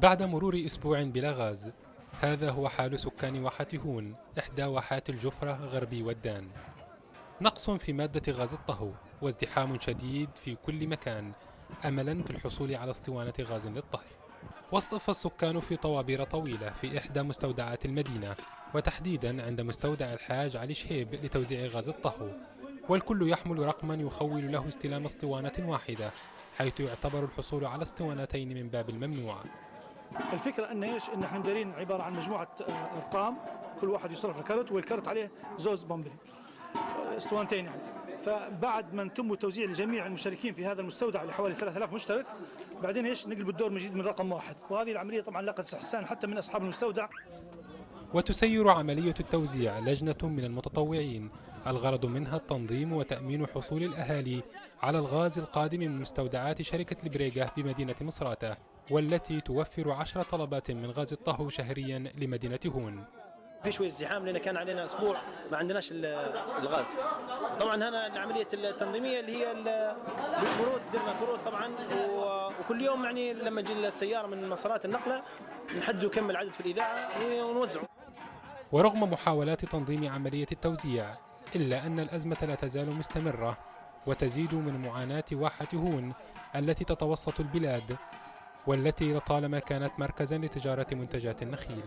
بعد مرور أسبوع بلا غاز، هذا هو حال سكان واحة هون، إحدى واحات الجفرة غربي ودان. نقص في مادة غاز الطهو، وازدحام شديد في كل مكان، أملا في الحصول على اسطوانة غاز للطهي. واصطف السكان في طوابير طويلة في إحدى مستودعات المدينة، وتحديدا عند مستودع الحاج علي شهيب لتوزيع غاز الطهو، والكل يحمل رقما يخول له استلام اسطوانة واحدة، حيث يعتبر الحصول على اسطوانتين من باب الممنوع. الفكره ان ايش؟ ان احنا مدارين عباره عن مجموعه ارقام، كل واحد يصرف الكرت، والكرت عليه زوز بمبري، اسطوانتين يعني. فبعد ما تم توزيع لجميع المشتركين في هذا المستودع اللي حوالي 3000 مشترك، بعدين ايش؟ نقلب الدور من جديد من رقم واحد، وهذه العمليه طبعا لقت استحسان حتى من اصحاب المستودع. وتسير عملية التوزيع لجنة من المتطوعين، الغرض منها التنظيم وتأمين حصول الأهالي على الغاز القادم من مستودعات شركة البريغا بمدينة مصراتة، والتي توفر 10 طلبات من غاز الطهو شهريا لمدينة هون. في شوي ازدحام لان كان علينا اسبوع ما عندناش الغاز. طبعا هنا العمليه التنظيميه اللي هي الكروت، درنا كروت طبعا، وكل يوم يعني لما تجي السياره من مسارات النقله نحدوا كم العدد في الاذاعه ونوزعه. ورغم محاولات تنظيم عملية التوزيع، إلا أن الأزمة لا تزال مستمرة، وتزيد من معاناة واحة هون التي تتوسط البلاد، والتي لطالما كانت مركزا لتجارة منتجات النخيل.